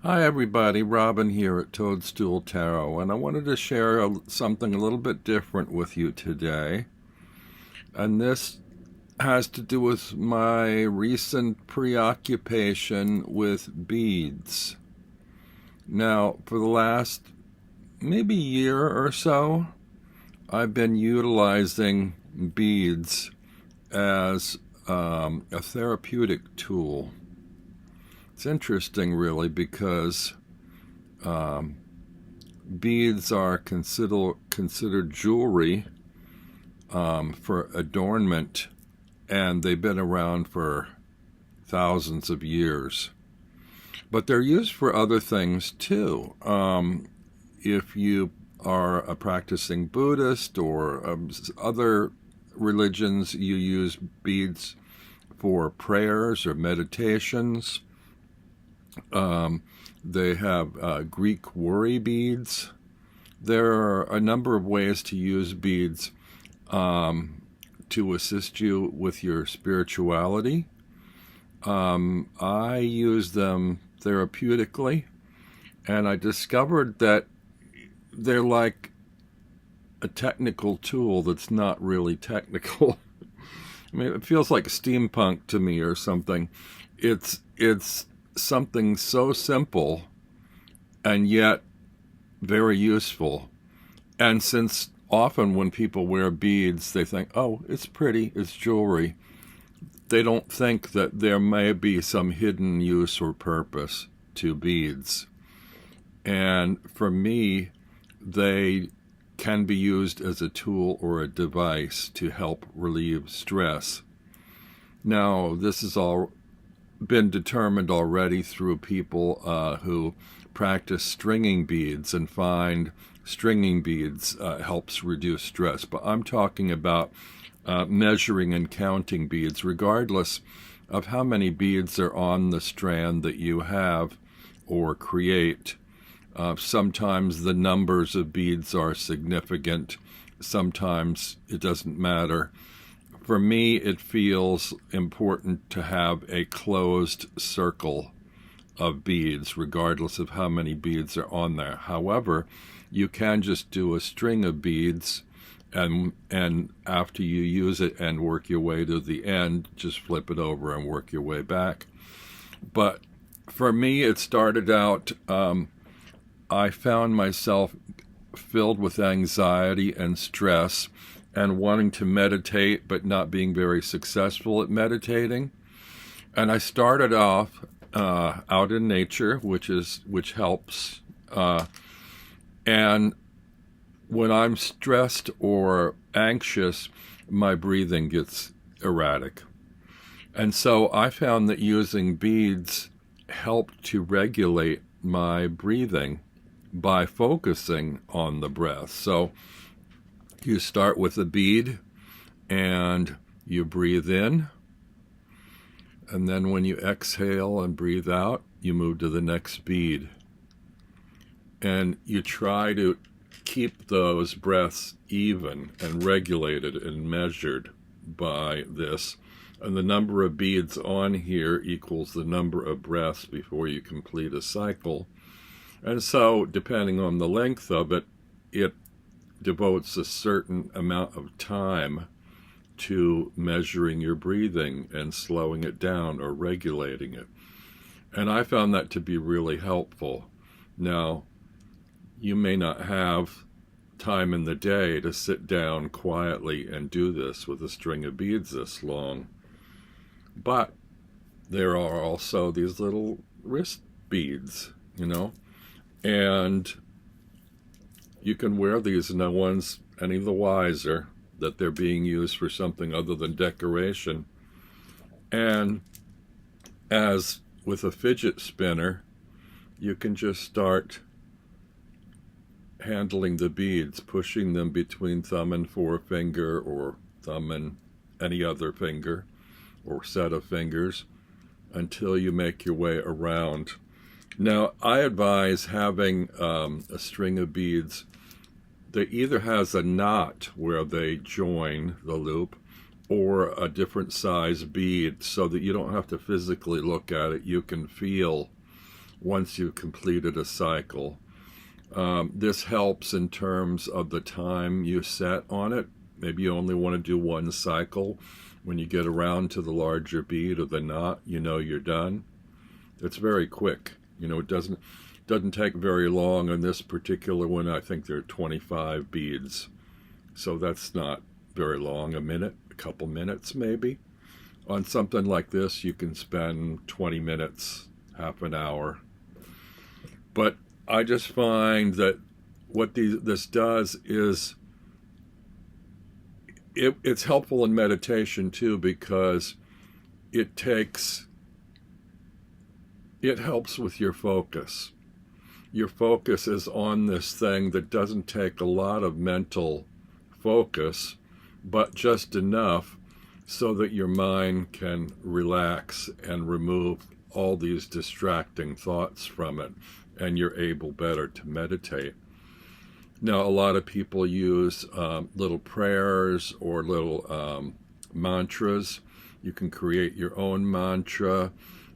Hi, everybody. Robin here at Toadstool Tarot, and I wanted to share something a little bit different with you today. And this has to do with my recent preoccupation with beads. Now, for the last maybe year or so, I've been utilizing beads as a therapeutic tool. It's interesting, really, because um, beads are considered jewelry for adornment, and they've been around for thousands of years. But they're used for other things too. If you are a practicing Buddhist or other religions, you use beads for prayers or meditations. They have Greek worry beads. There are a number of ways to use beads to assist you with your spirituality. I use them therapeutically, and I discovered that they're like a technical tool that's not really technical. I mean, it feels like steampunk to me or something. It's something so simple and yet very useful. And since often when people wear beads, they think, oh, it's pretty, it's jewelry. They don't think that there may be some hidden use or purpose to beads. And for me, they can be used as a tool or a device to help relieve stress. Now, this has all been determined already through people who practice stringing beads and find stringing beads helps reduce stress. But I'm talking about measuring and counting beads, regardless of how many beads are on the strand that you have or create. Sometimes the numbers of beads are significant. Sometimes it doesn't matter. For me, it feels important to have a closed circle of beads, regardless of how many beads are on there. However, you can just do a string of beads, and after you use it and work your way to the end, just flip it over and work your way back. But for me, it started out, I found myself filled with anxiety and stress and wanting to meditate, but not being very successful at meditating. And I started off out in nature, which helps. And when I'm stressed or anxious, my breathing gets erratic. And so I found that using beads helped to regulate my breathing by focusing on the breath. So you start with a bead and you breathe in, and then when you exhale and breathe out, you move to the next bead. And you try to keep those breaths even and regulated and measured by this. And the number of beads on here equals the number of breaths before you complete a cycle. And so, depending on the length of it, it devotes a certain amount of time to measuring your breathing and slowing it down or regulating it. And I found that to be really helpful. Now, you may not have time in the day to sit down quietly and do this with a string of beads this long, but there are also these little wrist beads, and you can wear these and no one's any the wiser that they're being used for something other than decoration. And as with a fidget spinner, you can just start handling the beads, pushing them between thumb and forefinger, or thumb and any other finger or set of fingers, until you make your way around. Now, I advise having a string of beads that either has a knot where they join the loop, or a different size bead, so that you don't have to physically look at it. You can feel once you've completed a cycle. This helps in terms of the time you set on it. Maybe you only want to do one cycle. When you get around to the larger bead or the knot, you know you're done. It's very quick. It doesn't take very long. On this particular one, I think there are 25 beads. So that's not very long, a minute, a couple minutes maybe. On something like this, you can spend 20 minutes, half an hour. But I just find that what this does is it's helpful in meditation too, because it helps with your focus. Your focus is on this thing that doesn't take a lot of mental focus, but just enough so that your mind can relax and remove all these distracting thoughts from it, and you're able better to meditate. Now, a lot of people use little prayers or little mantras. You can create your own mantra.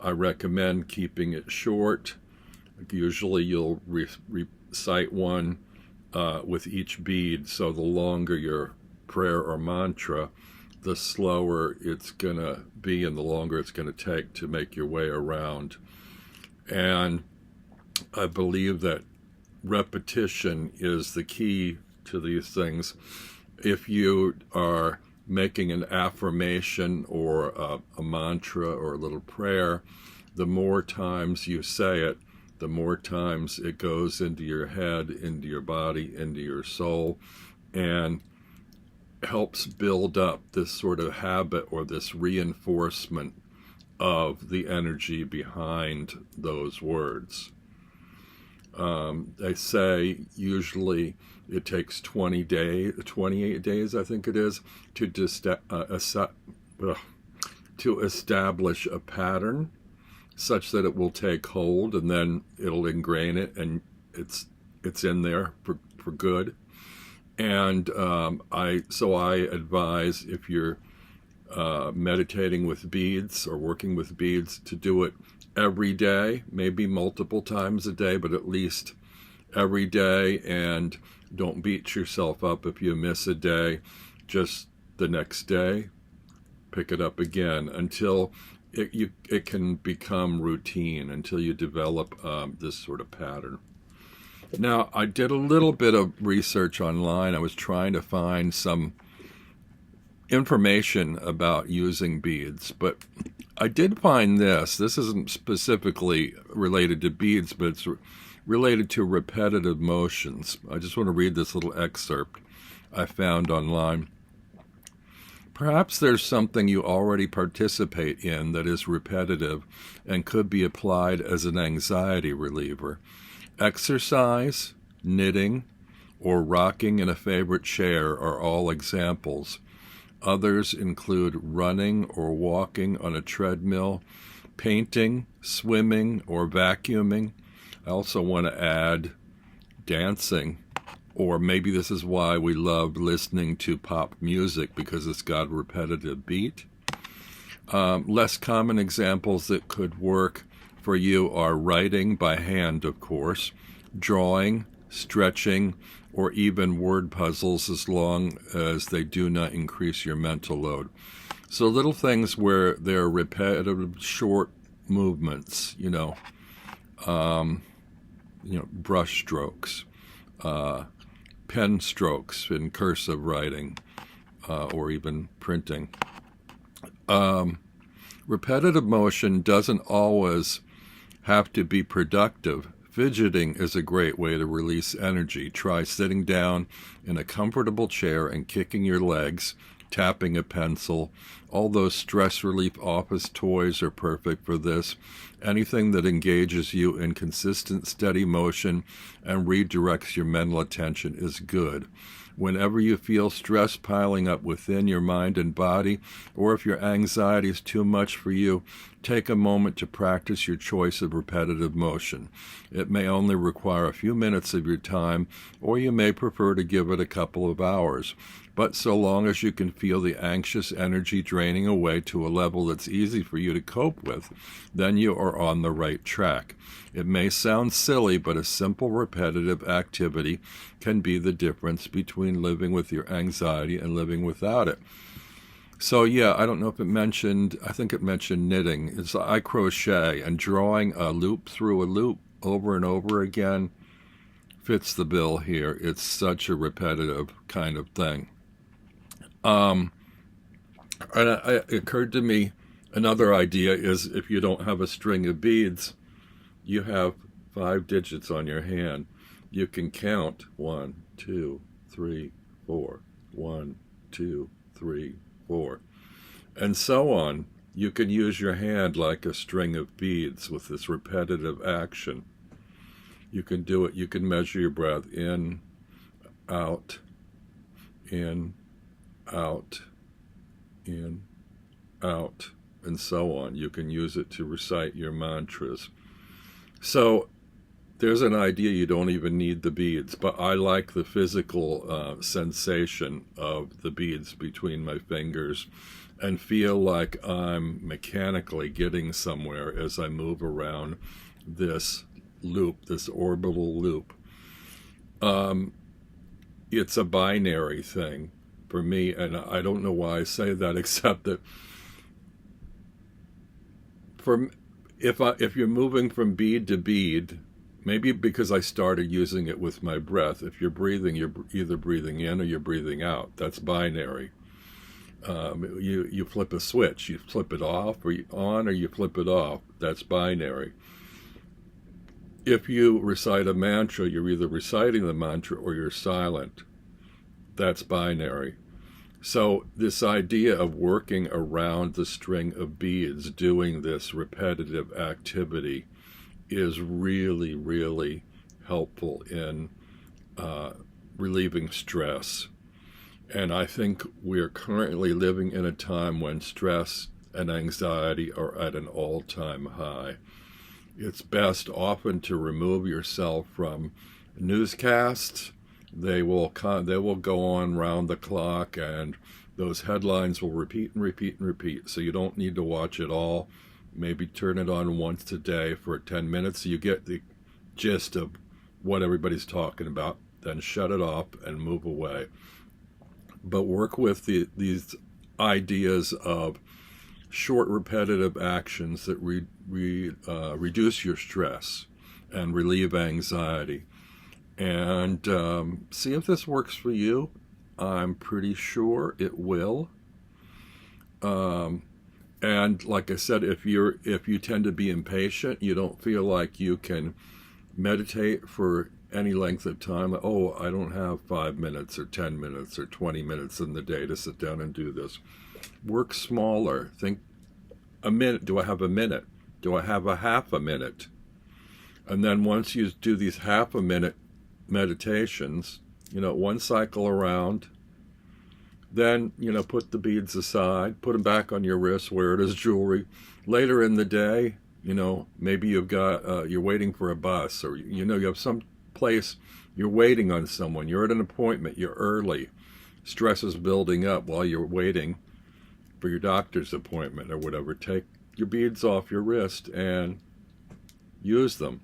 I recommend keeping it short. Usually you'll recite one with each bead, so the longer your prayer or mantra, the slower it's going to be and the longer it's going to take to make your way around. And I believe that repetition is the key to these things. If you are making an affirmation or a mantra or a little prayer, the more times you say it, the more times it goes into your head, into your body, into your soul, and helps build up this sort of habit or this reinforcement of the energy behind those words. They say usually it takes 28 days, I think it is, to establish a pattern such that it will take hold, and then it'll ingrain it, and it's in there for good. And I advise, if you're meditating with beads or working with beads, to do it every day, maybe multiple times a day, but at least every day. And don't beat yourself up if you miss a day. Just the next day, pick it up again until it can become routine, until you develop this sort of pattern. Now, I did a little bit of research online. I was trying to find some information about using beads, but I did find this. This isn't specifically related to beads, but it's related to repetitive motions. I just want to read this little excerpt I found online. Perhaps there's something you already participate in that is repetitive and could be applied as an anxiety reliever. Exercise, knitting, or rocking in a favorite chair are all examples. Others include running or walking on a treadmill, painting, swimming, or vacuuming. I also want to add dancing, or maybe this is why we love listening to pop music, because it's got a repetitive beat. Less common examples that could work for you are writing by hand, of course, drawing, stretching, or even word puzzles, as long as they do not increase your mental load. So little things where they're repetitive, short movements, brush strokes, pen strokes in cursive writing, or even printing. Repetitive motion doesn't always have to be productive. Fidgeting is a great way to release energy. Try sitting down in a comfortable chair and kicking your legs, tapping a pencil. All those stress relief office toys are perfect for this. Anything that engages you in consistent, steady motion and redirects your mental attention is good. Whenever you feel stress piling up within your mind and body, or if your anxiety is too much for you, take a moment to practice your choice of repetitive motion. It may only require a few minutes of your time, or you may prefer to give it a couple of hours. But so long as you can feel the anxious energy drain draining away to a level that's easy for you to cope with, then you are on the right track. It may sound silly, but a simple repetitive activity can be the difference between living with your anxiety and living without it. So yeah, I don't know if it mentioned, I think it mentioned knitting. I crochet, and drawing a loop through a loop over and over again fits the bill here. It's such a repetitive kind of thing. And it occurred to me, another idea is if you don't have a string of beads, you have 5 digits on your hand. You can count 1, 2, 3, 4, 1, 2, 3, 4, and so on. You can use your hand like a string of beads with this repetitive action. You can do it. You can measure your breath in, out, in, out, in, out, and so on. You can use it to recite your mantras. So there's an idea you don't even need the beads, but I like the physical sensation of the beads between my fingers and feel like I'm mechanically getting somewhere as I move around this loop, this orbital loop. It's a binary thing for me, and I don't know why I say that, except that if you're moving from bead to bead, maybe because I started using it with my breath, if you're breathing, you're either breathing in or you're breathing out. That's binary. You flip a switch, you flip it off or on, or you flip it off. That's binary. If you recite a mantra, you're either reciting the mantra or you're silent. That's binary. So this idea of working around the string of beads, doing this repetitive activity, is really, really helpful in relieving stress. And I think we're currently living in a time when stress and anxiety are at an all-time high. It's best often to remove yourself from newscasts. They will go on round the clock, and those headlines will repeat and repeat and repeat. So you don't need to watch it all. Maybe turn it on once a day for 10 minutes so you get the gist of what everybody's talking about. Then shut it off and move away. But work with these ideas of short repetitive actions that reduce your stress and relieve anxiety. And see if this works for you. I'm pretty sure it will. And like I said, if you tend to be impatient, you don't feel like you can meditate for any length of time. Oh, I don't have 5 minutes or 10 minutes or 20 minutes in the day to sit down and do this. Work smaller. Think a minute. Do I have a minute? Do I have a half a minute? And then once you do these half a minute meditations, one cycle around, then, put the beads aside, put them back on your wrist, wear it as jewelry. Later in the day, maybe you're waiting for a bus, or, you have some place, you're waiting on someone, you're at an appointment, you're early. Stress is building up while you're waiting for your doctor's appointment or whatever. Take your beads off your wrist and use them,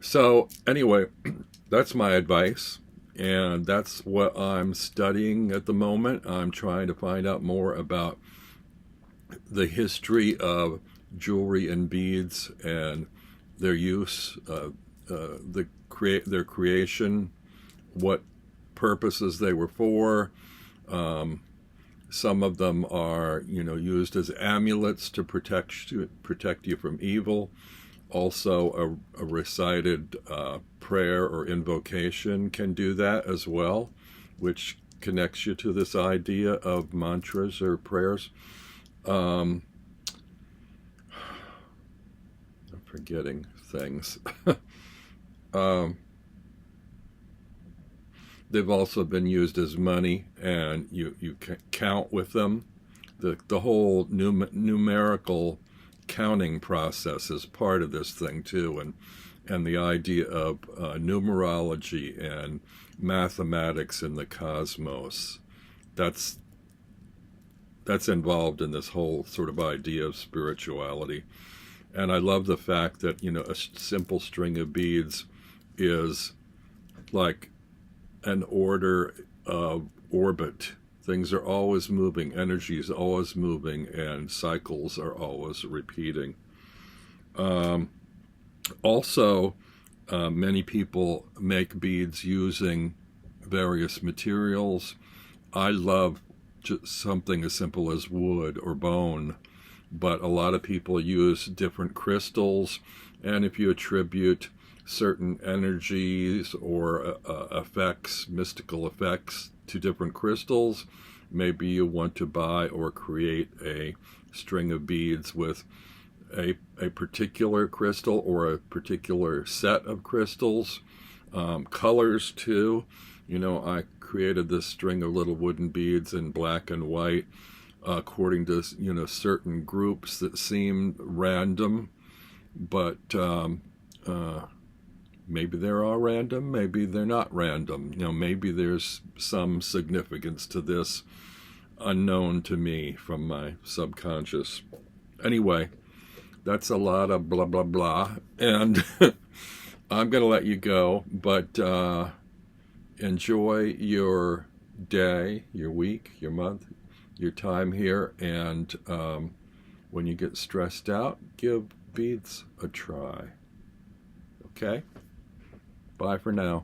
So anyway, that's my advice. And that's what I'm studying at the moment. I'm trying to find out more about the history of jewelry and beads and their use, their creation, what purposes they were for. Some of them are, used as amulets to protect you from evil. Also, a recited prayer or invocation can do that as well, which connects you to this idea of mantras or prayers. I'm forgetting things. They've also been used as money, and you count with them. The whole numerical counting process is part of this thing too, and the idea of numerology and mathematics in the cosmos. That's that's involved in this whole sort of idea of spirituality. And I love the fact that, you know, a simple string of beads is like an order of orbit. Things are always moving, energy is always moving, and cycles are always repeating. Also, many people make beads using various materials. I love just something as simple as wood or bone, but a lot of people use different crystals, and if you attribute certain energies or effects, mystical effects, to different crystals, maybe you want to buy or create a string of beads with a particular crystal or a particular set of crystals. Colors too. You know, I created this string of little wooden beads in black and white according to, you know, certain groups that seem random, but maybe they're all random, maybe they're not random. You know, maybe there's some significance to this unknown to me from my subconscious. Anyway, that's a lot of blah, blah, blah. And I'm going to let you go, but enjoy your day, your week, your month, your time here. And when you get stressed out, give beads a try. Okay? Bye for now.